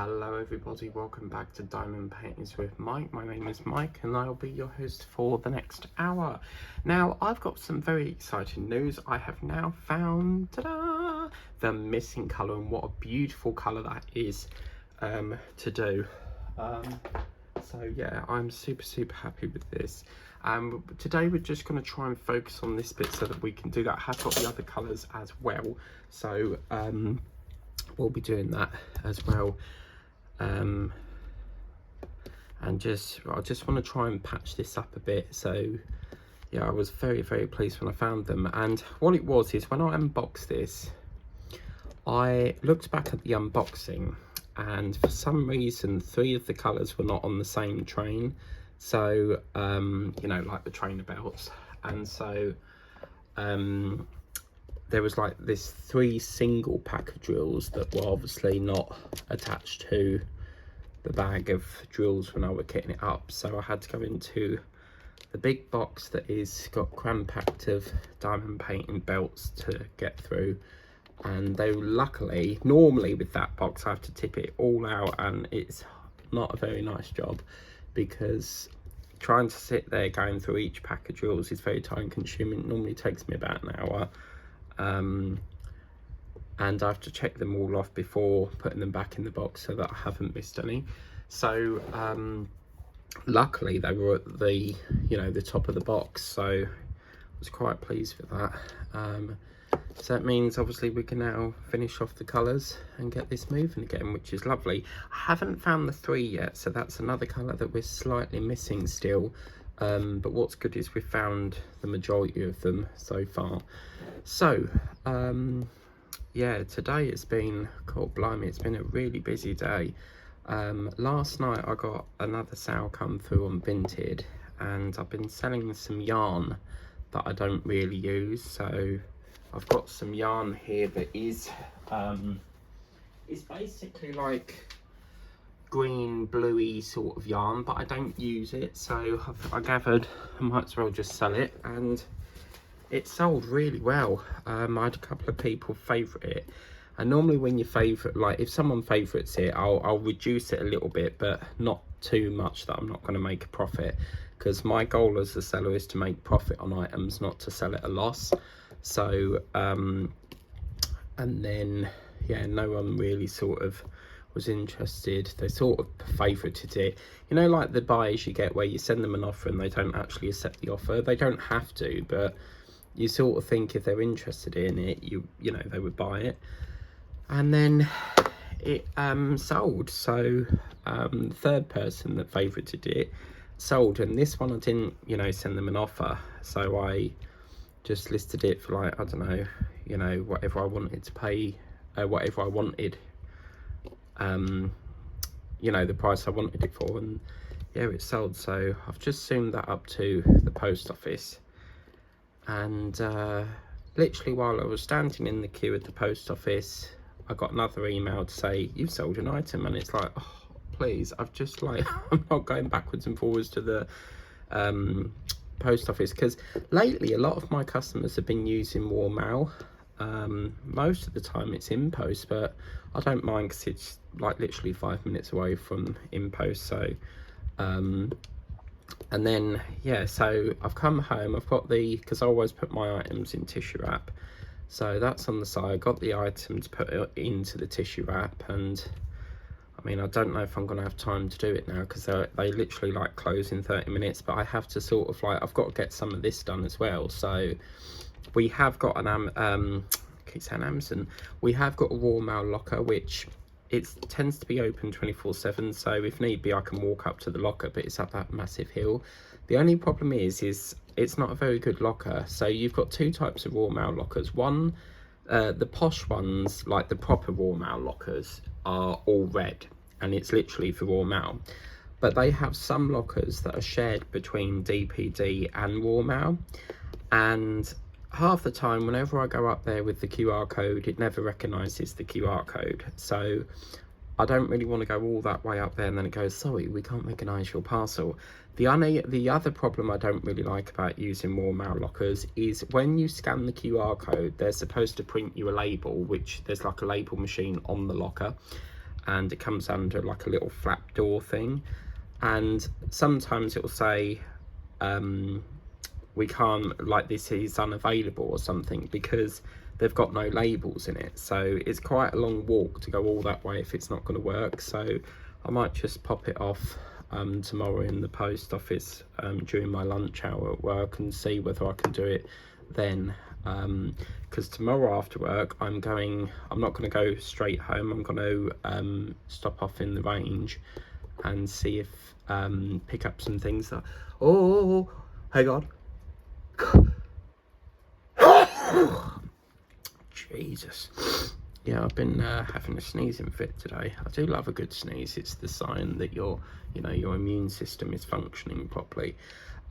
Hello everybody, welcome back to Diamond Paintings with Mike. My name is Mike and I'll be your host for the next hour. Now I've got some very exciting news. I have now found, ta-da, the missing colour, and what a beautiful colour that is to do. So yeah, I'm super happy with this. Today we're just going to try and focus on this bit so that we can do that. I have got the other colours as well, so we'll be doing that as well. And I just want to try and patch this up a bit. So yeah, I was very pleased when I found them. And what it was is, when I unboxed this, I looked back at the unboxing, and for some reason 3 of the colours were not on the same train. So you know, like the trainer belts, and so there was like this 3 single pack of drills that were obviously not attached to the bag of drills when I was kitting it up. So I had to go into the big box that is got cram-packed of diamond painting belts to get through. And they luckily, normally with that box I have to tip it all out, and it's not a very nice job because trying to sit there going through each pack of drills is very time consuming. It normally takes me about an hour. And I have to check them all off before putting them back in the box so that I haven't missed any. So luckily they were at the, you know, the top of the box, so I was quite pleased with that. So that means obviously we can now finish off the colours and get this moving again, which is lovely. I haven't found the 3 yet, so that's another colour that we're slightly missing still. But what's good is we've found the majority of them so far. So yeah, today it's been, God blimey, it's been a really busy day. Last night I got another sale come through on Vinted, and I've been selling some yarn that I don't really use. So I've got some yarn here that is it's basically like green bluey sort of yarn, but I don't use it, so I gathered I might as well just sell it, and it sold really well. I had a couple of people favourite it, and normally when you favourite, like if someone favourites it, I'll reduce it a little bit, but not too much that I'm not going to make a profit, because my goal as a seller is to make profit on items, not to sell at a loss. So and then yeah, no one really sort of was interested. They sort of favorited it, you know, like the buyers you get where you send them an offer and they don't actually accept the offer. They don't have to, but you sort of think if they're interested in it, you know, they would buy it. And then it sold. So the third person that favorited it sold, and this one I didn't, you know, send them an offer, so I just listed it for, like, I don't know, you know, whatever I wanted to pay, whatever I wanted, you know, the price I wanted it for, and yeah, it sold. So I've just zoomed that up to the post office, and literally while I was standing in the queue at the post office, I got another email to say you've sold an item, and it's like, oh please, I've just, like, I'm not going backwards and forwards to the post office, because lately a lot of my customers have been using Royal Mail. Most of the time it's InPost, but I don't mind because it's like literally 5 minutes away from InPost. So and then yeah, so I've come home, I've got the, because I always put my items in tissue wrap, so that's on the side. I got the items put into the tissue wrap, and I mean, I don't know if I'm gonna have time to do it now because they literally like close in 30 minutes, but I have to sort of, like, I've got to get some of this done as well. So we have got an keep saying Amazon, we have got a Royal Mail locker, which it tends to be open 24/7, so if need be I can walk up to the locker, but it's up that massive hill. The only problem is it's not a very good locker. So you've got 2 types of Royal Mail lockers. One, the posh ones, like the proper Royal Mail lockers, are all red, and it's literally for Royal Mail. But they have some lockers that are shared between DPD and Royal Mail, and half the time whenever I go up there with the QR code, it never recognises the QR code. So I don't really want to go all that way up there and then it goes, sorry, we can't recognise your parcel. The other problem I don't really like about using Royal Mail lockers is when you scan the QR code, they're supposed to print you a label, which there's like a label machine on the locker, and it comes under like a little flap door thing, and sometimes it will say we can't, like, this is unavailable or something, because they've got no labels in it. So it's quite a long walk to go all that way if it's not going to work. So I might just pop it off tomorrow in the post office during my lunch hour at work and see whether I can do it then, because tomorrow after work I'm not going to go straight home. I'm going to stop off in the range and see if pick up some things that hang on. Jesus. Yeah, I've been having a sneezing fit today. I do love a good sneeze. It's the sign that your immune system is functioning properly.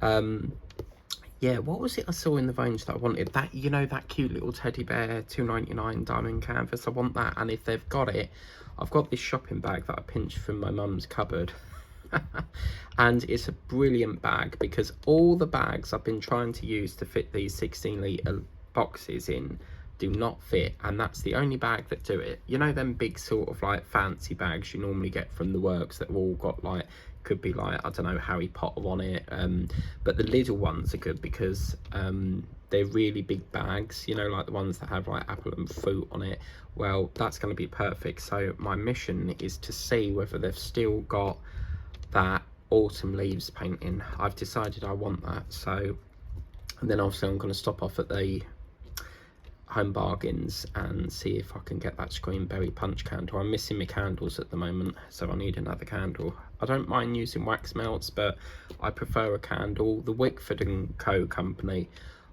Yeah, what was it I saw in the range that I wanted? That, that cute little teddy bear, $2.99 diamond canvas. I want that, and if they've got it, I've got this shopping bag that I pinched from my mum's cupboard. And it's a brilliant bag, because all the bags I've been trying to use to fit these 16-litre boxes in do not fit, and that's the only bag that do it. Them big sort of like fancy bags you normally get from the works that have all got like, could be like, I don't know, Harry Potter on it, but the little ones are good because they're really big bags, like the ones that have like apple and fruit on it. Well, that's going to be perfect. So my mission is to see whether they've still got that autumn leaves painting. I've decided I want that. So, and then obviously I'm going to stop off at the Home Bargains and see if I can get that Screen Berry punch candle. I'm missing my candles at the moment, so I need another candle. I don't mind using wax melts, but I prefer a candle. The Wickford & Co company,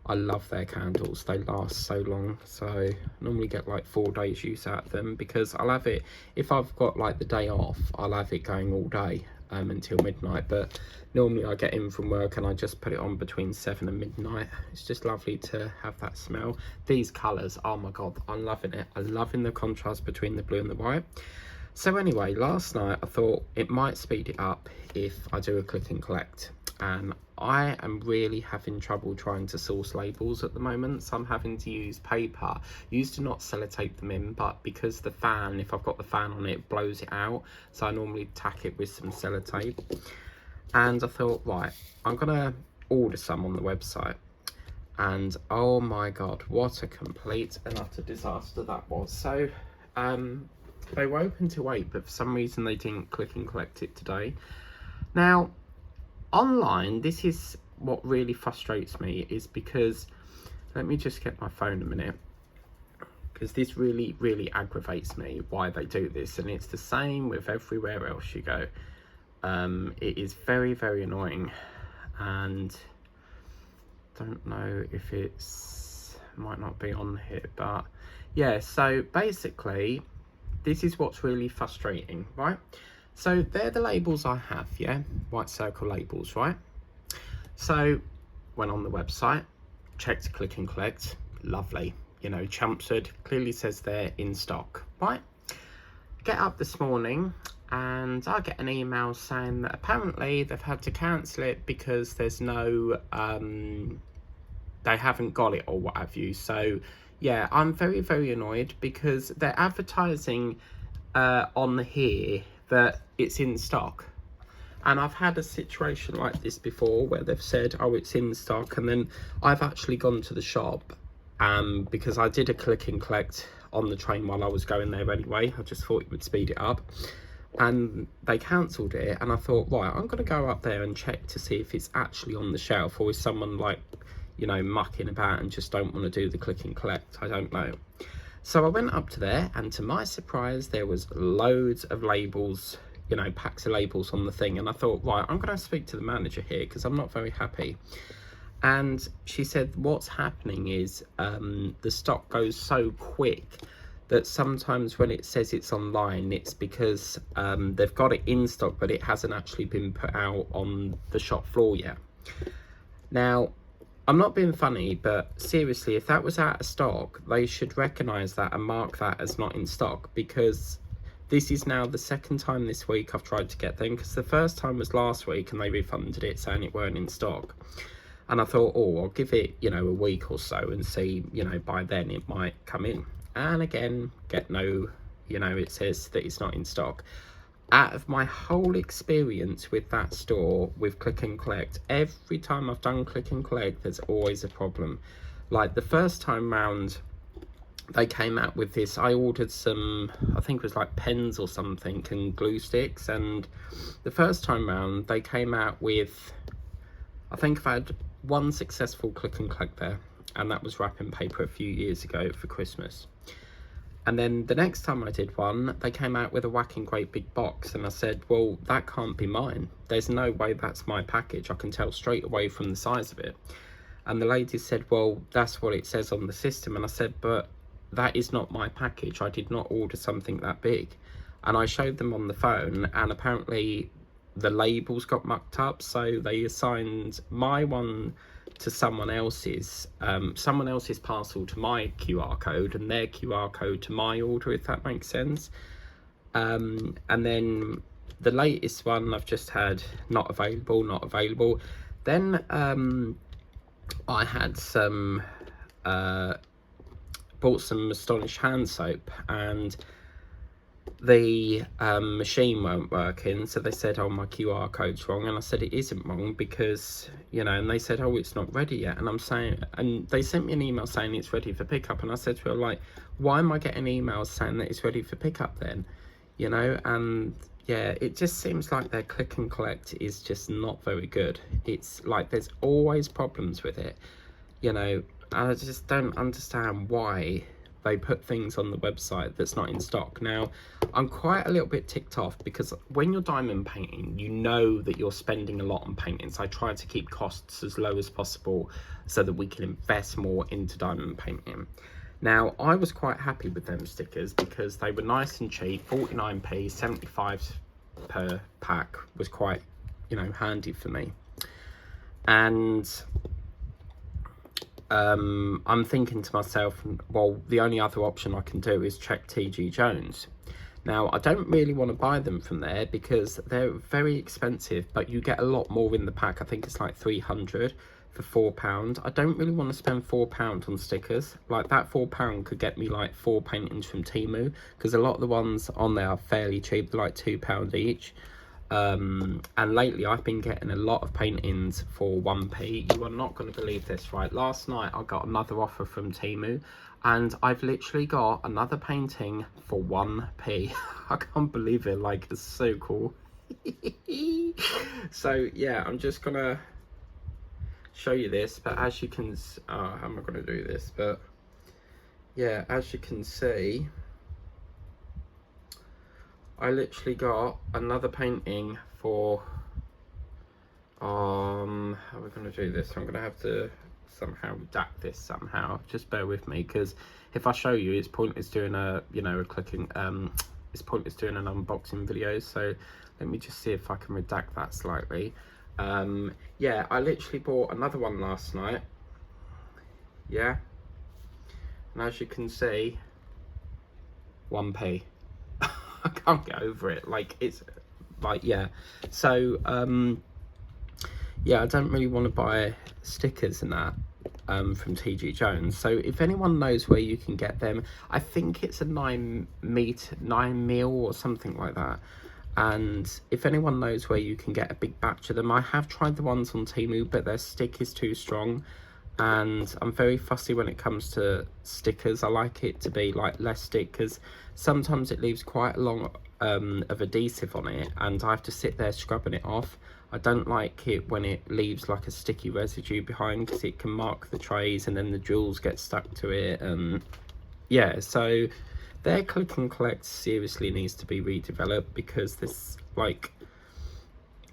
I love their candles. They last so long, so I normally get like 4 days use out of them, because I'll have it, if I've got like the day off, I'll have it going all day until midnight. But normally I get in from work and I just put it on between 7 and midnight. It's just lovely to have that smell. These colours, oh my god, I'm loving it. I'm loving the contrast between the blue and the white. So anyway, last night I thought it might speed it up if I do a click and collect, and I am really having trouble trying to source labels at the moment, so I'm having to use paper. Used to not sellotape them in, but because the fan, if I've got the fan on it, blows it out, so I normally tack it with some sellotape. And I thought, right, I'm gonna order some on the website, and oh my god, what a complete and utter disaster that was. So they were open till 8, but for some reason they didn't click and collect it today. Now online, this is what really frustrates me, is because, let me just get my phone a minute, because this really aggravates me why they do this, and it's the same with everywhere else you go. It is very annoying, and don't know if might not be on here, but yeah. So basically this is what's really frustrating, right? So they're the labels I have, yeah, white circle labels, right? So went on the website, checked click and collect, lovely, Chelmsford, clearly says they're in stock, right? Get up this morning and I get an email saying that apparently they've had to cancel it because there's no, they haven't got it or what have you. So yeah, I'm very annoyed, because they're advertising on here that it's in stock, and I've had a situation like this before where they've said, oh, it's in stock, and then I've actually gone to the shop because I did a click and collect on the train while I was going there anyway. I just thought it would speed it up, and they cancelled it, and I thought, right, I'm going to go up there and check to see if it's actually on the shelf, or is someone like, mucking about and just don't want to do the click and collect. I don't know. So I went up to there, and to my surprise, there was loads of labels, packs of labels on the thing. And I thought, right, I'm going to speak to the manager here, because I'm not very happy. And she said, what's happening is the stock goes so quick that sometimes when it says it's online, it's because they've got it in stock, but it hasn't actually been put out on the shop floor yet. Now, I'm not being funny, but seriously, if that was out of stock, they should recognise that and mark that as not in stock, because this is now the second time this week I've tried to get them, because the first time was last week and they refunded it saying it weren't in stock. And I thought, oh, I'll give it, a week or so and see, by then it might come in. And again, get no, you know, it says that it's not in stock. Out of my whole experience with that store, with Click and Collect, every time I've done Click and Collect, there's always a problem. Like the first time round, they came out with this, I ordered some, I think it was like pens or something, and glue sticks, and the first time round they came out with, I think I've had one successful Click and Collect there, and that was wrapping paper a few years ago for Christmas. And then the next time I did one, they came out with a whacking great big box, and I said, well, that can't be mine. There's no way that's my package. I can tell straight away from the size of it. And the lady said, well, that's what it says on the system. And I said, but that is not my package. I did not order something that big. And I showed them on the phone, and apparently the labels got mucked up, so they assigned my one to someone else's parcel to my QR code, and their QR code to my order, if that makes sense. And then the latest one I've just had, not available. Then I had some bought some Astonished hand soap, and the machine weren't working, so they said, oh, my QR code's wrong. And I said, it isn't wrong, because, you know, and they said, oh, it's not ready yet. And I'm saying, and they sent me an email saying it's ready for pickup, and I said to her, like, why am I getting emails saying that it's ready for pickup then, you know? And yeah, it just seems like their Click and Collect is just not very good. It's like there's always problems with it, you know. I just don't understand why they put things on the website that's not in stock. Now, I'm quite a little bit ticked off, because when you're diamond painting, you know that you're spending a lot on painting. So I try to keep costs as low as possible so that we can invest more into diamond painting. Now, I was quite happy with them stickers because they were nice and cheap, 49p, 75 per pack was quite, you know, handy for me. And I'm thinking to myself, well, the only other option I can do is check TG Jones. Now, I don't really want to buy them from there because they're very expensive, but you get a lot more in the pack. I think it's like 300 for £4. I don't really want to spend £4 on stickers. Like, that £4 could get me like 4 paintings from Temu, because a lot of the ones on there are fairly cheap. They're like £2 each. And lately I've been getting a lot of paintings for 1p. You are not going to believe this, right? Last night I got another offer from Temu, and I've literally got another painting for 1p. I can't believe it. Like, it's so cool. So yeah, I'm just gonna show you this, but as you can how am I going to do this? But yeah, as you can see, I literally got another painting for how are we going to do this? I'm going to have to somehow redact this somehow. Just bear with me, because if I show you, it's pointless doing a, you know, it's pointless doing an unboxing video. So let me just see if I can redact that slightly. Yeah, I literally bought another one last night. Yeah, and as you can see, 1p. I can't get over it. Like, it's like, yeah. So yeah, I don't really want to buy stickers and that from TG Jones. So if anyone knows where you can get them, I think it's a 9 mil or something like that. And if anyone knows where you can get a big batch of them, I have tried the ones on Temu, but their stick is too strong. And I'm very fussy when it comes to stickers. I like it to be like less stick, because sometimes it leaves quite a long of adhesive on it, and I have to sit there scrubbing it off. I don't like it when it leaves like a sticky residue behind, because it can mark the trays and then the jewels get stuck to it. And yeah, so their Click and Collect seriously needs to be redeveloped, because this, like,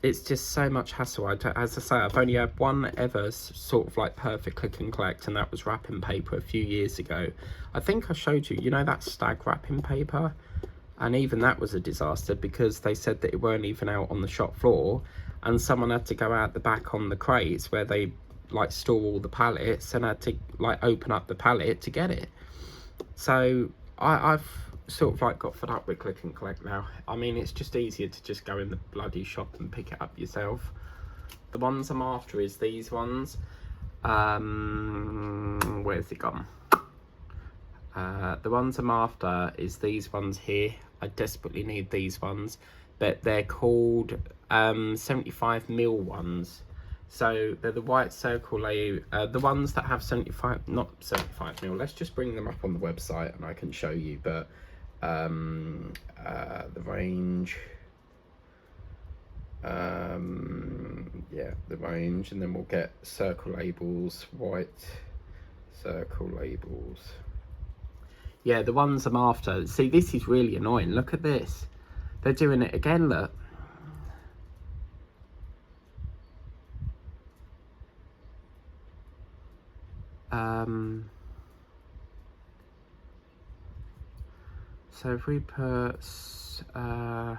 it's just so much hassle. As I say, I've only had one ever sort of like perfect Click and Collect, and that was wrapping paper a few years ago. I think I showed you, you know, that stag wrapping paper, and even that was a disaster, because they said that it weren't even out on the shop floor, and someone had to go out the back on the crates where they like store all the pallets, and had to like open up the pallet to get it. So I've sort of like got fed up with Click and Collect now. I mean, it's just easier to just go in the bloody shop and pick it up yourself. The ones I'm after is these ones. Where's it gone? The ones I'm after is these ones here. I desperately need these ones, but they're called 75mm ones. So they're the white circle layer, the ones that have 75, not 75mm. Let's just bring them up on the website and I can show you. But the range, yeah, the range, and then we'll get circle labels, white circle labels. Yeah, the ones I'm after. See, this is really annoying. Look at this. They're doing it again, look. So if we put, hang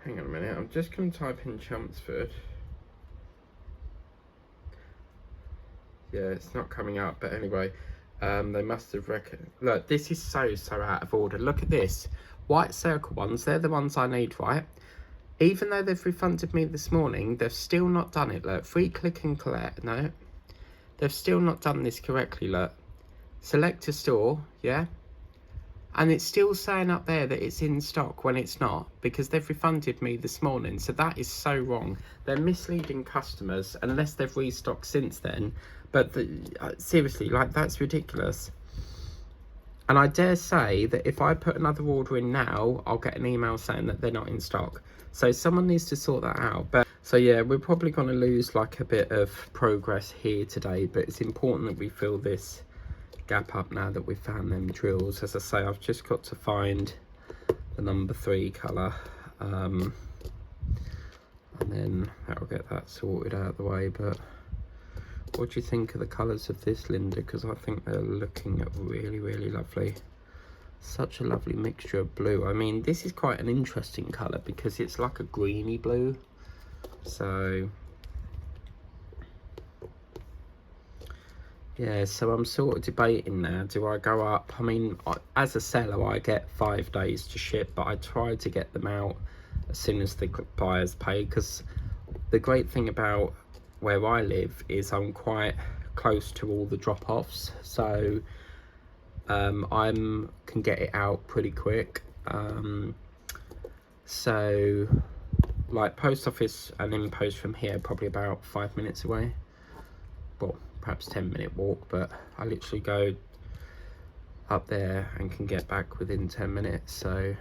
on a minute, I'm just going to type in Chelmsford. Yeah, it's not coming up, but anyway, they must have look, this is so out of order. Look at this. White circle ones, they're the ones I need, right? Even though they've refunded me this morning, they've still not done it, look. Free click and collect, no. They've still not done this correctly, look. Select a store, yeah? And it's still saying up there that it's in stock when it's not, because they've refunded me this morning. So that is so wrong. They're misleading customers unless they've restocked since then. But seriously, like, that's ridiculous. And I dare say that if I put another order in now, I'll get an email saying that they're not in stock. So someone needs to sort that out. But so yeah, we're probably going to lose like a bit of progress here today, but it's important that we fill this gap up now that we've found them drills. As I say, I've just got to find the number 3 colour, and then that'll get that sorted out of the way. But what do you think of the colours of this, Linda? Because I think they're looking really lovely. Such a lovely mixture of blue. I mean, this is quite an interesting colour because it's like a greeny blue. So yeah, so I'm sort of debating now. Do I go up? I mean, as a seller, I get 5 days to ship, but I try to get them out as soon as the buyers pay, because the great thing about where I live is I'm quite close to all the drop-offs, so I can get it out pretty quick. So like post office and in post from here, probably about 5 minutes away. Well, perhaps 10-minute walk, but I literally go up there and can get back within 10 minutes. So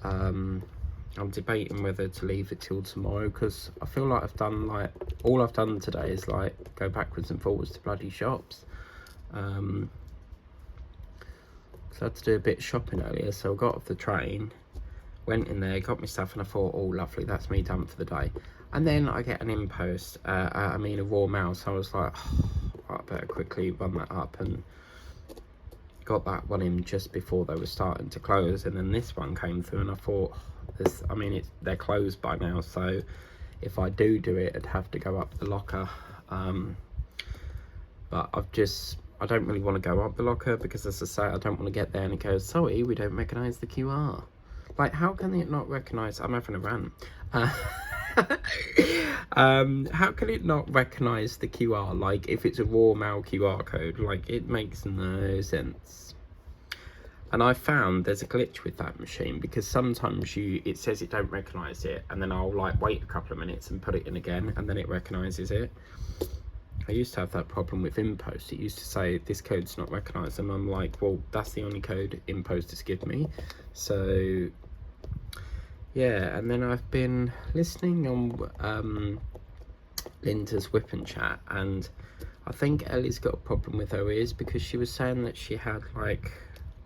I'm debating whether to leave it till tomorrow, because I feel like I've done, like, all I've done today is like go backwards and forwards to bloody shops. So I had to do a bit of shopping earlier, so I got off the train, went in there, got my stuff, and I thought, oh lovely, that's me done for the day. And then I get an impost, a raw mail, so I was like, oh, I better quickly run that up, and got that one in just before they were starting to close. And then this one came through, and I thought, this, I mean, they're closed by now, so if I do it, I'd have to go up the locker. But I don't really want to go up the locker, because as I say, I don't want to get there and it goes, sorry, we don't recognise the QR. Like, how can it not recognise? I'm having a rant. How can it not recognise the QR? Like, if it's a raw mail QR code, like, it makes no sense. And I found there's a glitch with that machine, because sometimes it says it don't recognise it, and then I'll like wait a couple of minutes and put it in again, and then it recognises it. I used to have that problem with InPost. It used to say this code's not recognised, and I'm like, well, that's the only code InPost has given me. So yeah, and then I've been listening on Linda's Whip and Chat, and I think Ellie's got a problem with her ears, because she was saying that she had like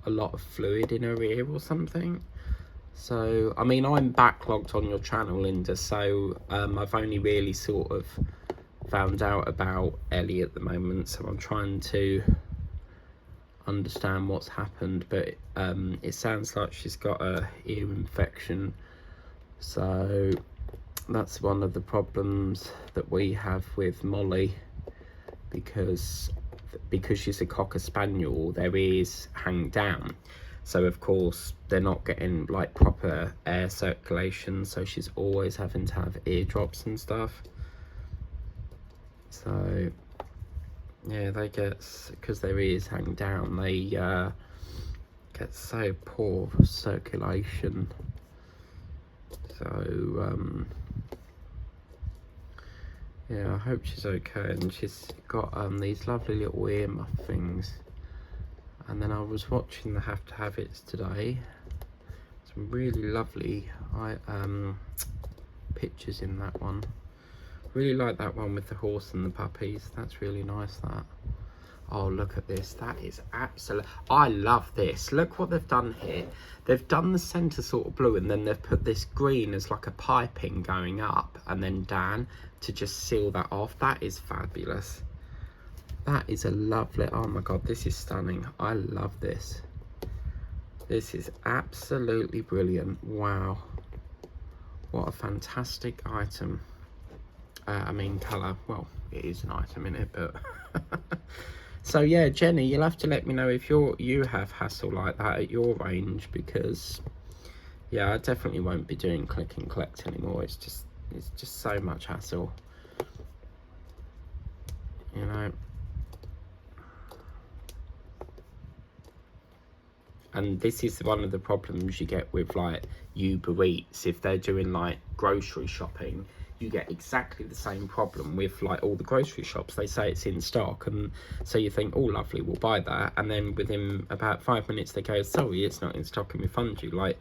a lot of fluid in her ear or something. So I mean, I'm backlogged on your channel, Linda, so I've only really sort of found out about Ellie at the moment, so I'm trying to understand what's happened. But it sounds like she's got a ear infection, so that's one of the problems that we have with Molly, because she's a Cocker Spaniel, their ears hang down, so of course they're not getting like proper air circulation, so she's always having to have ear drops and stuff. So yeah, they get, because their ears hang down, they get so poor circulation. So yeah, I hope she's okay. And she's got these lovely little earmuff things. And then I was watching the Have to Have It's today. Some really lovely pictures in that one. Really like that one with the horse and the puppies. That's really nice, that. Oh, look at this. That is absolute. I love this. Look what they've done here. They've done the centre sort of blue, and then they've put this green as like a piping going up and then down to just seal that off. That is fabulous. That is a lovely. Oh my god, this is stunning. I love this. This is absolutely brilliant. Wow. What a fantastic item. I mean, colour. Well, it is an item in it, but... So yeah, Jenny, you'll have to let me know if you have hassle like that at your range, because yeah, I definitely won't be doing click and collect anymore. It's just so much hassle, you know. And this is one of the problems you get with like Uber Eats. If they're doing like grocery shopping, you get exactly the same problem with like all the grocery shops. They say it's in stock, and so you think, oh lovely, we'll buy that, and then within about 5 minutes they go, sorry, it's not in stock, and refund you. Like,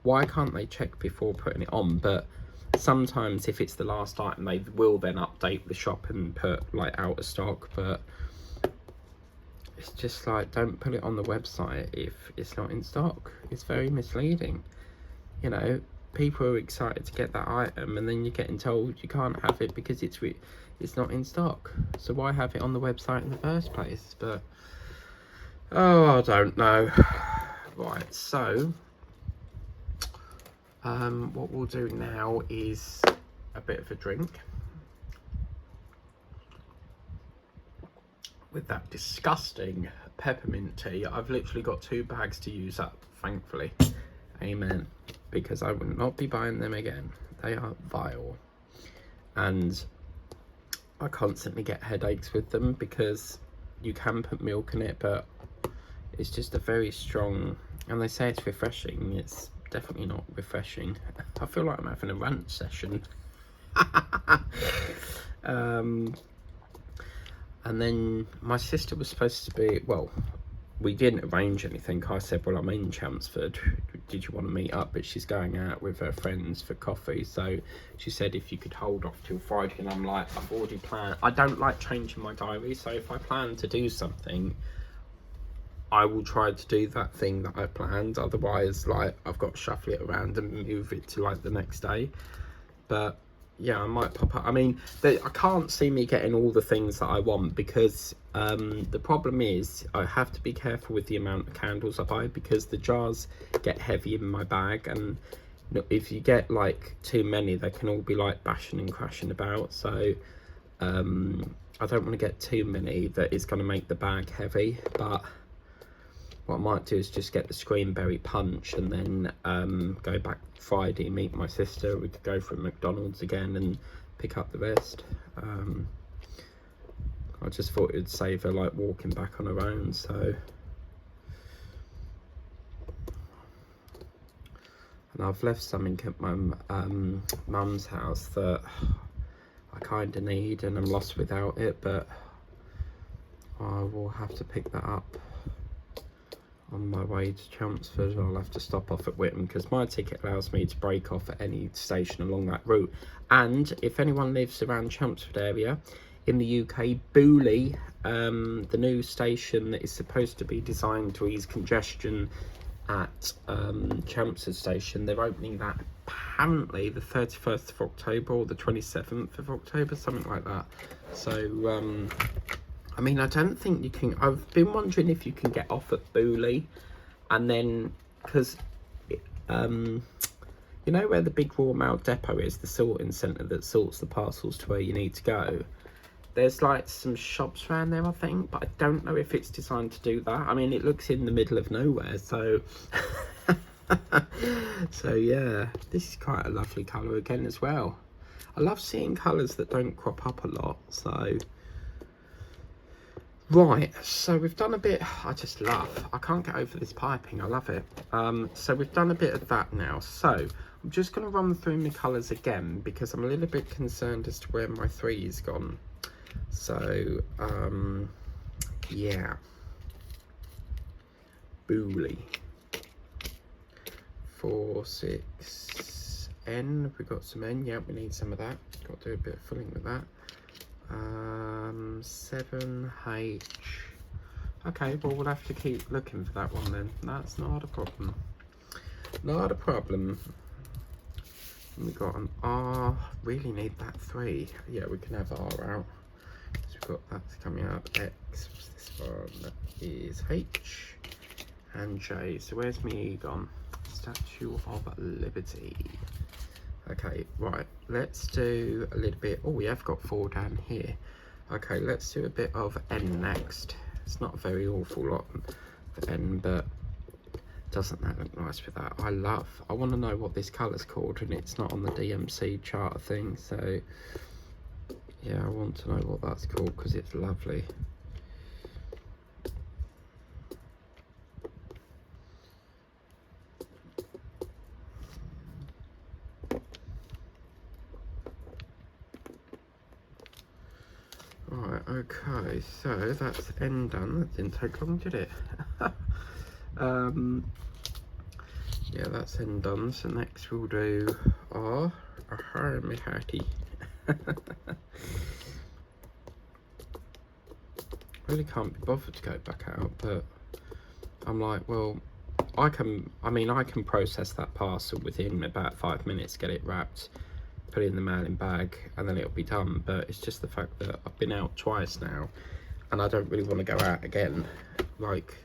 why can't they check before putting it on? But sometimes if it's the last item, they will then update the shop and put like out of stock. But it's just like, don't put it on the website if it's not in stock. It's very misleading, you know. People are excited to get that item, and then you're getting told you can't have it because it's not in stock. So why have it on the website in the first place? But oh, I don't know. Right, so what we'll do now is a bit of a drink with that disgusting peppermint tea. I've literally got 2 bags to use up, thankfully. Amen. Because I will not be buying them again. They are vile. And I constantly get headaches with them because you can put milk in it, but it's just a very strong, and they say it's refreshing. It's definitely not refreshing. I feel like I'm having a rant session. And then my sister was supposed to be, well, we didn't arrange anything. I said, well, I'm in Chelmsford, did you want to meet up? But she's going out with her friends for coffee, so she said if you could hold off till Friday. And I'm like, I've already planned. I don't like changing my diary, so if I plan to do something, I will try to do that thing that I planned. Otherwise, like, I've got to shuffle it around and move it to like the next day. But yeah, I might pop up. I mean, I can't see me getting all the things that I want, because the problem is I have to be careful with the amount of candles I buy, because the jars get heavy in my bag, and if you get like too many, they can all be like bashing and crashing about. So I don't want to get too many that is going to make the bag heavy. But what I might do is just get the Screenberry Punch, and then go back Friday, meet my sister. We could go for McDonald's again and pick up the rest. I just thought it would save her like walking back on her own. So, and I've left something at my mum's house that I kind of need, and I'm lost without it, but I will have to pick that up on my way to Chelmsford. I'll have to stop off at Whittam, because my ticket allows me to break off at any station along that route. And if anyone lives around Chelmsford area in the UK, Booley, the new station that is supposed to be designed to ease congestion at Chelmsford station, they're opening that apparently the 31st of October or the 27th of October, something like that. So I mean, I don't think you can. I've been wondering if you can get off at Booley, and then, because you know where the big Royal Mail depot is, the sorting centre that sorts the parcels to where you need to go. There's like some shops around there, I think, but I don't know if it's designed to do that. I mean, it looks in the middle of nowhere, so so yeah, this is quite a lovely colour again as well. I love seeing colours that don't crop up a lot, so Right, so we've done a bit, I just love, I can't get over this piping, I love it. So we've done a bit of that now. So I'm just going to run through my colours again because I'm a little bit concerned as to where my 3 is gone. So, yeah. Booley. 4, 6, N, we've got some N, yeah, we need some of that. Got to do a bit of filling with that. 7H. Okay, well, we'll have to keep looking for that one then. That's not a problem. Not a problem. We got an R. Really need that 3. Yeah, we can have R out. So we've got that coming out. X. What's this one? That is H and J. So where's my E gone? Statue of Liberty. Okay, right, let's do a little bit. Oh, we have got 4 down here. Okay, let's do a bit of N next. It's not a very awful lot for N, but doesn't that look nice with that? I want to know what this colour's called, and it's not on the DMC chart thing, so yeah, I want to know what that's called because it's lovely. Right, okay, so that's N done. That didn't take long, did it? Yeah, that's N done. So next we'll do R. Aha, me hearty. Really can't be bothered to go back out, but I'm like, well, I can process that parcel within about 5 minutes, get it wrapped, put it in the mailing bag, and then it'll be done. But it's just the fact that I've been out twice now and I don't really want to go out again. Like,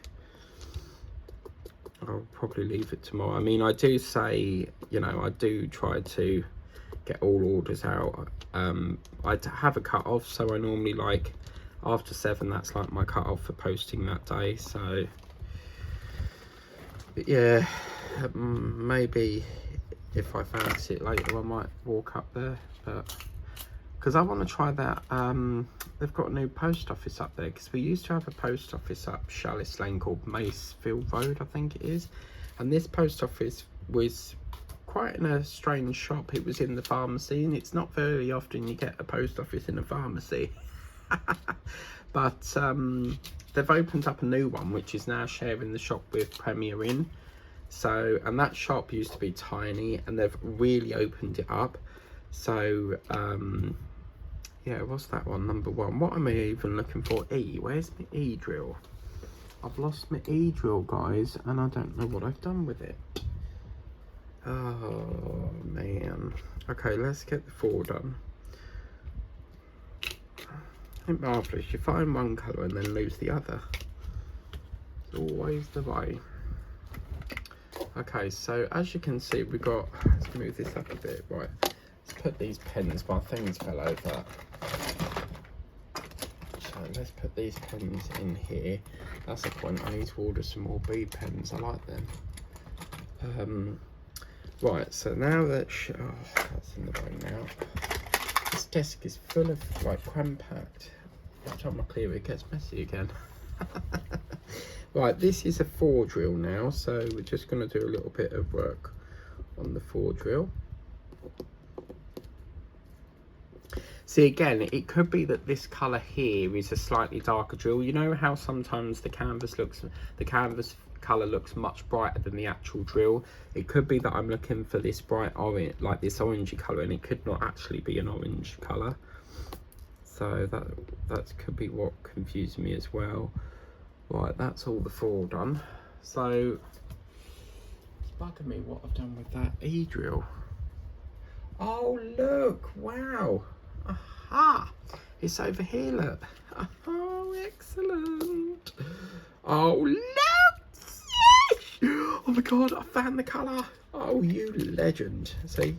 I'll probably leave it tomorrow. I mean, I do say, you know, I do try to get all orders out. I have a cut off, so I normally, like, after 7, that's like my cut off for posting that day. So but yeah, maybe if I fancy it later I might walk up there, but because I want to try that. They've got a new post office up there, because we used to have a post office up Chalice Lane called Macefield Road, I think it is, and this post office was quite in a strange shop. It was in the pharmacy, and it's not very often you get a post office in a pharmacy. But they've opened up a new one which is now sharing the shop with Premier Inn. So, and that shop used to be tiny, and they've really opened it up. So yeah, what's that one? Number 1. What am I even looking for? E. Where's my E drill? I've lost my E drill, guys, and I don't know what I've done with it. Oh man. Okay, let's get the 4 done. Ain't marvellous, you find one colour and then lose the other. It's always the way. Okay, so as you can see, we've got, let's move this up a bit. Right, let's put these pens, my things fell over. So let's put these pens in here. That's the point, I need to order some more bead pens, I like them. Right, so now that, oh, that's in the way now. This desk is full of, like, cram packed. Every time I clear it, it gets messy again. Right, this is a 4 drill now, so we're just going to do a little bit of work on the 4 drill. See, again, it could be that this colour here is a slightly darker drill. You know how sometimes the canvas colour looks much brighter than the actual drill? It could be that I'm looking for this bright orange, like this orangey colour, and it could not actually be an orange colour. So that could be what confused me as well. Right, that's all the 4 done. So it's bugging me what I've done with that E drill. Oh look, wow. Aha, it's over here, look. Oh, excellent. Oh look, yes! Oh my god, I found the colour. Oh, you legend. See,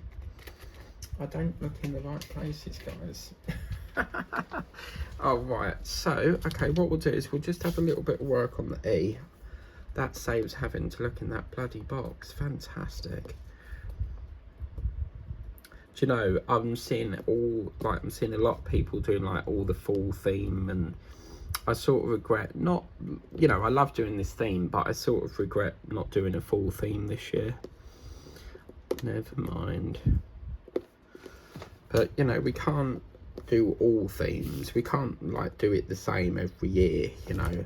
I don't look in the right places, guys. Oh right, so okay, what we'll do is we'll just have a little bit of work on the E. That saves having to look in that bloody box. Fantastic. Do you know, I'm seeing a lot of people doing like all the fall theme and I sort of regret not, you know, I love doing this theme, but I sort of regret not doing a full theme this year. Never mind. But, you know, we can't do all themes. We can't, like, do it the same every year, you know,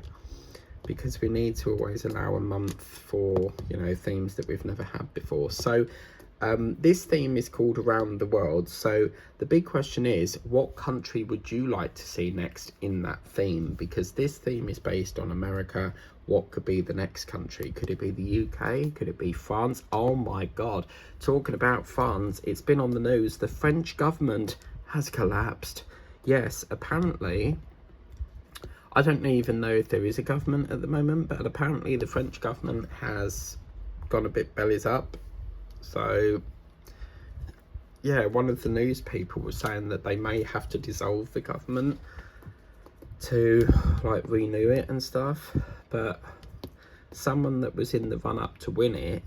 because we need to always allow a month for, you know, themes that we've never had before. So this theme is called Around the World. So the big question is, what country would you like to see next in that theme? Because this theme is based on America. What could be the next country? Could it be the UK? Could it be France? Oh my God. Talking about France, it's been on the news. The French government has collapsed. Yes, apparently, I don't even know if there is a government at the moment, but apparently the French government has gone a bit bellies up. So, yeah, one of the news people was saying that they may have to dissolve the government to, like, renew it and stuff. But someone that was in the run-up to win it,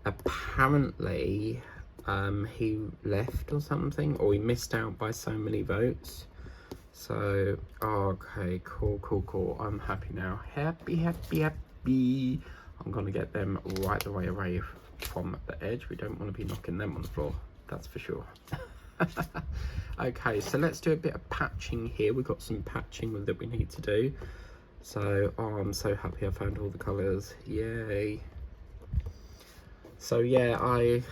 apparently he left or something, or he missed out by so many votes. So, okay, cool. I'm happy now. Happy. I'm gonna get them right the way away from the edge. We don't want to be knocking them on the floor, that's for sure. Okay, so let's do a bit of patching here. We've got some patching that we need to do. So, I'm so happy I found all the colours. Yay. So yeah,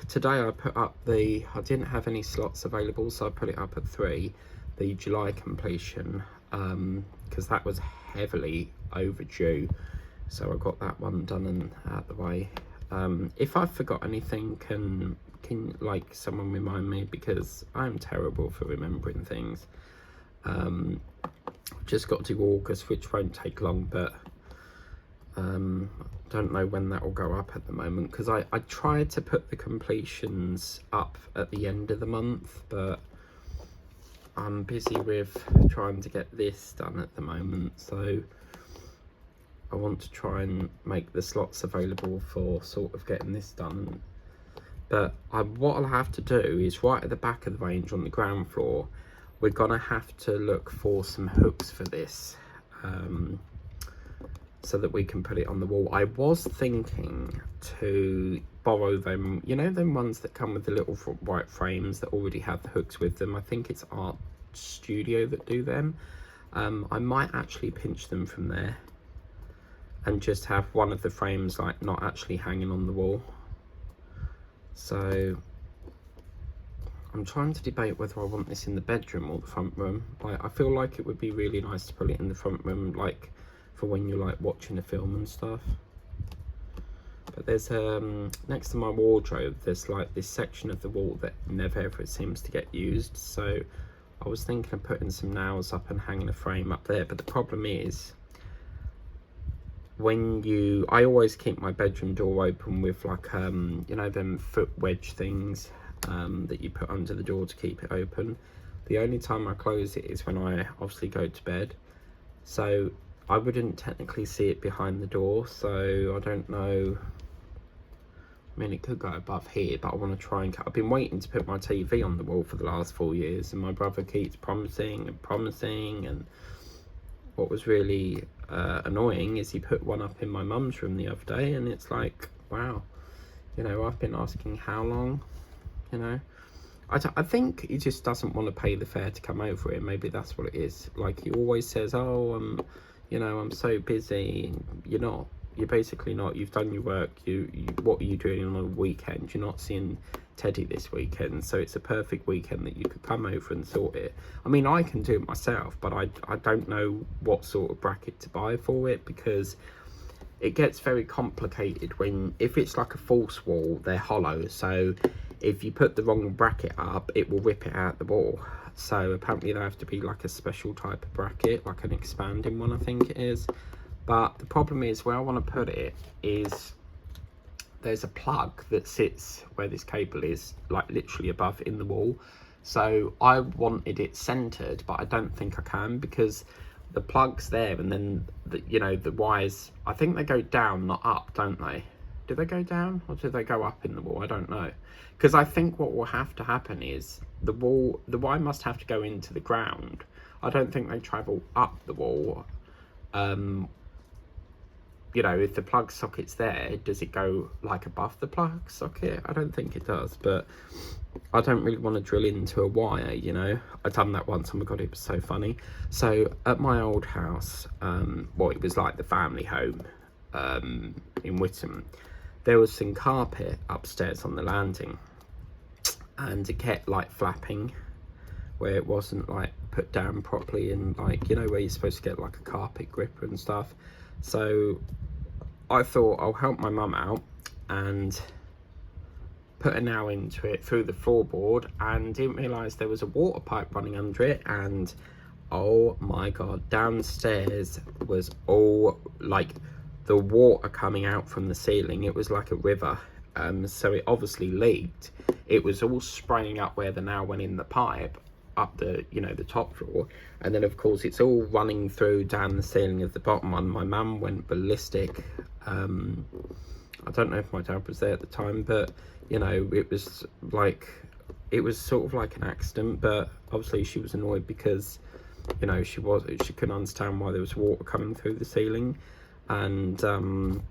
today I put up I didn't have any slots available, so I put it up at 3, the July completion, because that was heavily overdue. So I got that one done and out the way. If I forgot anything, can like someone remind me, because I'm terrible for remembering things. Just got to August, which won't take long, but don't know when that will go up at the moment, because I tried to put the completions up at the end of the month, but I'm busy with trying to get this done at the moment, so I want to try and make the slots available for sort of getting this done. But what I'll have to do is, right at the back of the range on the ground floor, we're gonna have to look for some hooks for this, so that we can put it on the wall. I was thinking to borrow them, you know, them ones that come with the little white frames that already have the hooks with them. I think it's Art Studio that do them. I might actually pinch them from there and just have one of the frames like not actually hanging on the wall. So I'm trying to debate whether I want this in the bedroom or the front room. Like, I feel like it would be really nice to put it in the front room, like for when you're like watching a film and stuff. But there's next to my wardrobe, there's like this section of the wall that never ever seems to get used. So I was thinking of putting some nails up and hanging a frame up there. But the problem is, I always keep my bedroom door open with like you know, them foot wedge things that you put under the door to keep it open. The only time I close it is when I obviously go to bed, so I wouldn't technically see it behind the door. So I don't know, I mean, it could go above here, but I want to try and I've been waiting to put my TV on the wall for the last 4 years, and my brother keeps promising, and what was really annoying is he put one up in my mum's room the other day, and it's like, wow, you know, I've been asking how long, you know. I think he just doesn't want to pay the fare to come over here. Maybe that's what it is. Like, he always says, oh, you know, I'm so busy. You're not. You're basically not. You've done your work. What are you doing on a weekend? You're not seeing Teddy this weekend, so it's a perfect weekend that you could come over and sort it. I mean, I can do it myself, but I don't know what sort of bracket to buy for it, because it gets very complicated if it's like a false wall, they're hollow, so if you put the wrong bracket up, it will rip it out the wall. So apparently there have to be like a special type of bracket, like an expanding one, I think it is. But the problem is, where I want to put it is, there's a plug that sits where this cable is, like literally above in the wall. So I wanted it centered, but I don't think I can, because the plug's there, and then you know, the wires, I think they go down, not up, don't they? Do they go down, or do they go up in the wall? I don't know, because I think what will have to happen is the wire must have to go into the ground. I don't think they travel up the wall. You know, if the plug socket's there, does it go like above the plug socket? I don't think it does, but I don't really want to drill into a wire, you know. I've done that once, oh my god, it was so funny. So at my old house, well, it was like the family home in Witham, there was some carpet upstairs on the landing, and it kept like flapping where it wasn't like put down properly, and like, you know, where you're supposed to get like a carpet gripper and stuff. So I thought I'll help my mum out and put a nail into it through the floorboard, and didn't realise there was a water pipe running under it. And oh my god, downstairs was all like the water coming out from the ceiling. It was like a river. So it obviously leaked. It was all spraying up where the nail went in the pipe, up the, you know, the top floor, and then of course it's all running through down the ceiling of the bottom one. My mum went ballistic. I don't know if my dad was there at the time, but you know, it was like, it was sort of like an accident, but obviously she was annoyed because, you know, she couldn't understand why there was water coming through the ceiling. And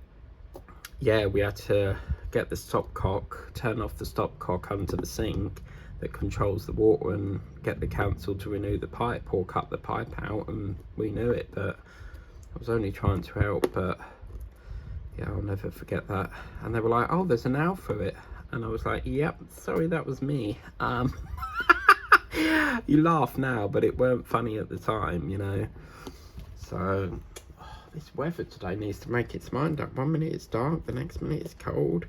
yeah, we had to get the stopcock, turn off the stopcock under the sink that controls the water, and get the council to renew the pipe or cut the pipe out, and we knew it, but I was only trying to help. But yeah, I'll never forget that. And they were like, oh, there's a nail through it, and I was like, yep, sorry, that was me. You laugh now, but it weren't funny at the time, you know. So this weather today needs to make its mind up. 1 minute it's dark, the next minute it's cold.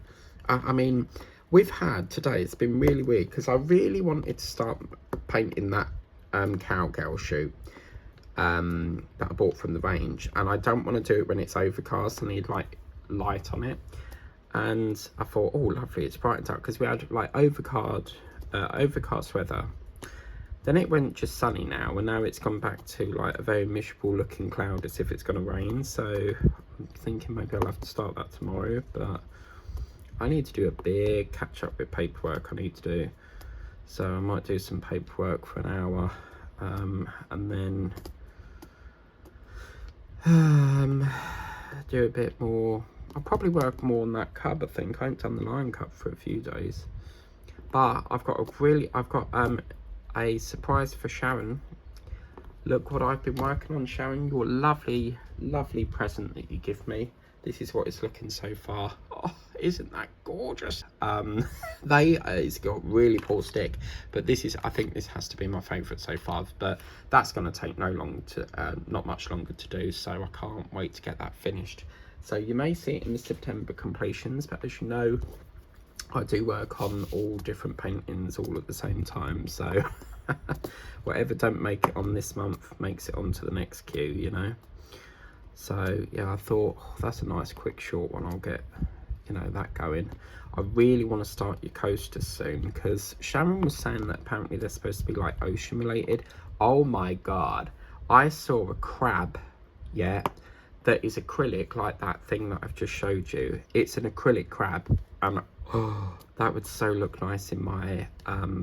I mean, we've had today, it's been really weird, because I really wanted to start painting that cowgirl shoot that I bought from the range, and I don't want to do it when it's overcast. I need like light on it. And I thought, oh lovely, it's brightened up, because we had like overcast weather. Then it went just sunny now, and now it's gone back to like a very miserable looking cloud, as if it's going to rain. So I'm thinking maybe I'll have to start that tomorrow, but I need to do a big catch up with paperwork I need to do. So I might do some paperwork for an hour, and then do a bit more. I'll probably work more on that cub. I think I haven't done the lion cub for a few days, but I've got a surprise for Sharon. Look what I've been working on, Sharon. Your lovely present that you give me. This is what it's looking so far. Oh, isn't that gorgeous? It's got really poor stick, but I think this has to be my favourite so far. But that's going to take not much longer to do, so I can't wait to get that finished. So you may see it in the September completions, but as you know, I do work on all different paintings all at the same time, so whatever don't make it on this month makes it onto the next queue, you know. So yeah, I thought, oh, that's a nice quick short one. I'll get, you know, that going. I really want to start your coasters soon, because Sharon was saying that apparently they're supposed to be like ocean related. Oh my god, I saw a crab, yeah, that is acrylic, like that thing that I've just showed you. It's an acrylic crab, and oh, that would so look nice in my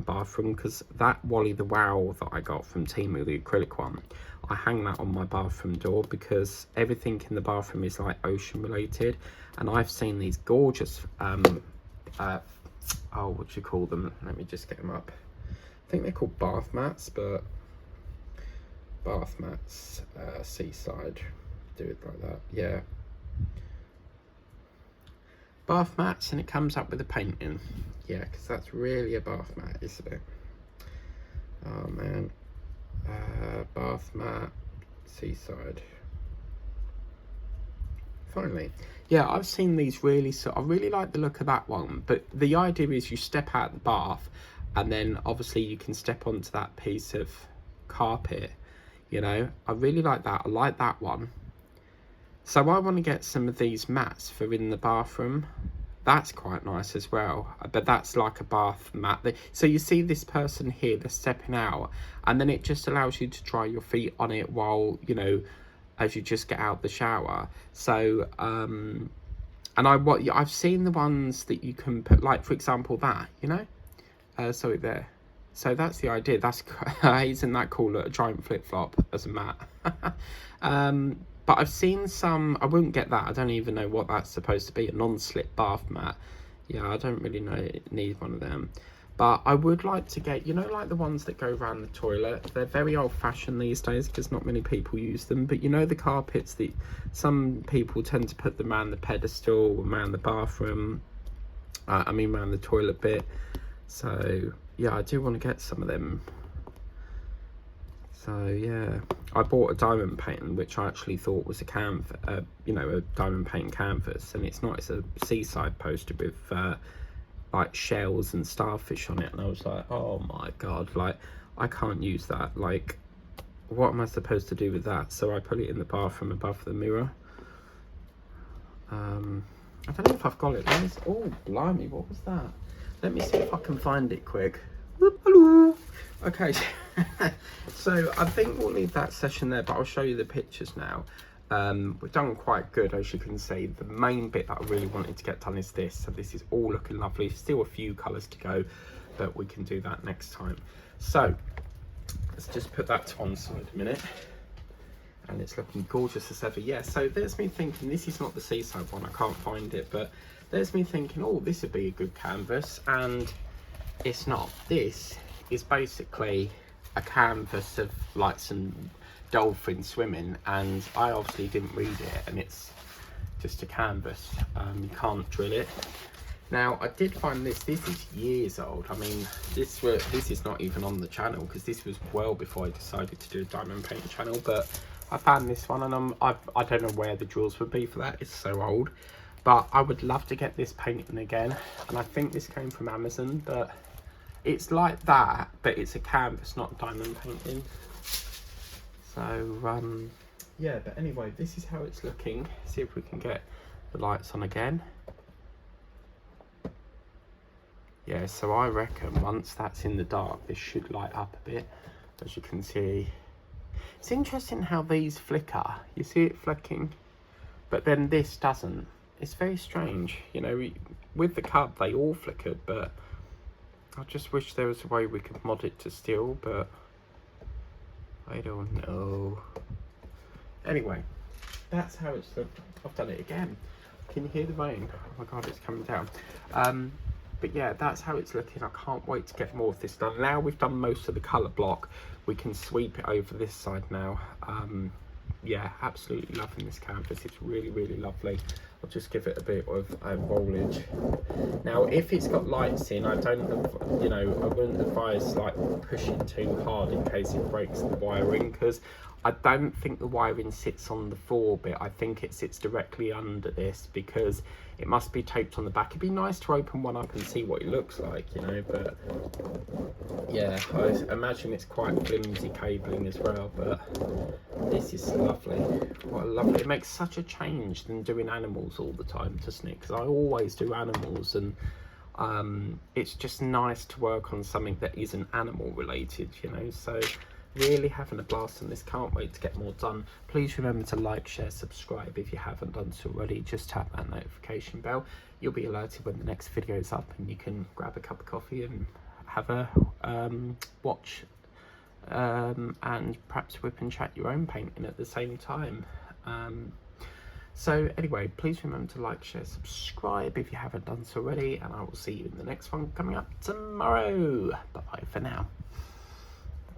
bathroom, because that Wally the Wow that I got from Temu, the acrylic one, I hang that on my bathroom door, because everything in the bathroom is like ocean related. And I've seen these gorgeous oh, what do you call them? Let me just get them up. I think they're called bath mats, but bath mats, seaside, do it like that, yeah. Bath mats, and it comes up with a painting, yeah, because that's really a bath mat, isn't it? Oh man, bath mat, seaside. Finally, yeah, I've seen these really, so I really like the look of that one. But the idea is you step out the bath, and then obviously you can step onto that piece of carpet, you know. I really like that. I like that one. So I want to get some of these mats for in the bathroom. That's quite nice as well, but that's like a bath mat. So you see this person here, they're stepping out, and then it just allows you to dry your feet on it while, you know, as you just get out the shower. So and I've seen the ones that you can put, like for example that, you know, sorry there, So that's the idea. That's isn't that cool? A giant flip flop as a mat. But I've seen some. I wouldn't get that. I don't even know what that's supposed to be. A non-slip bath mat. Yeah, I don't really need one of them. But I would like to get, you know, like the ones that go around the toilet. They're very old-fashioned these days because not many people use them. But you know the carpets that some people tend to put them around the pedestal, around the bathroom. I mean, around the toilet bit. So yeah, I do want to get some of them. So yeah, I bought a diamond painting, which I actually thought was a canvas, you know, a diamond painting canvas, and it's not. It's a seaside poster with like shells and starfish on it, and I was like, oh my god, like I can't use that. Like, what am I supposed to do with that? So I put it in the bathroom above the mirror. I don't know if I've got it. Oh, blimey, what was that? Let me see if I can find it quick. Whoop, hello. Okay, so I think we'll leave that session there, but I'll show you the pictures now. We've done quite good, as you can see. The main bit that I really wanted to get done is this. So this is all looking lovely. Still a few colours to go, but we can do that next time. So let's just put that to one side a minute. And it's looking gorgeous as ever. Yeah, so there's me thinking, this is not the seaside one, I can't find it, but there's me thinking, oh, this would be a good canvas, and it's not. This is basically a canvas of like some dolphins swimming, and I obviously didn't read it, and it's just a canvas. You can't drill it. Now, I did find this is years old. I mean, this is not even on the channel, because this was well before I decided to do a diamond painting channel, but I found this one, and I don't know where the drawers would be for that. It's so old, but I would love to get this painting again, and I think this came from Amazon, but it's like that, but it's a canvas, not diamond painting. So yeah, but anyway, this is how it's looking. See if we can get the lights on again. Yeah, so I reckon once that's in the dark, this should light up a bit, as you can see. It's interesting how these flicker. You see it flicking, but then this doesn't. It's very strange. You know, with the cub, they all flickered, but I just wish there was a way we could mod it to still, but I don't know. Anyway, that's how it's looked. I've done it again. Can you hear the rain? Oh my god, it's coming down. But yeah, that's how it's looking. I can't wait to get more of this done. Now we've done most of the colour block, we can sweep it over this side now. Yeah, absolutely loving this canvas. It's really, really lovely. I'll just give it a bit of foliage. Now, if it's got lights in, I don't, you know, I wouldn't advise like pushing too hard in case it breaks the wiring, because I don't think the wiring sits on the floor bit. I think it sits directly under this, because it must be taped on the back. It'd be nice to open one up and see what it looks like, you know, but yeah, I imagine it's quite flimsy cabling as well, but this is lovely. What a lovely, it makes such a change than doing animals all the time, doesn't it? Because I always do animals, and it's just nice to work on something that isn't animal related, you know. So really having a blast on this. Can't wait to get more done. Please remember to like, share, subscribe if you haven't done so already. Just tap that notification bell. You'll be alerted when the next video is up, and you can grab a cup of coffee and have a watch and perhaps whip and chat your own painting at the same time. So anyway, please remember to like, share, subscribe if you haven't done so already, and I will see you in the next one coming up tomorrow. Bye bye for now.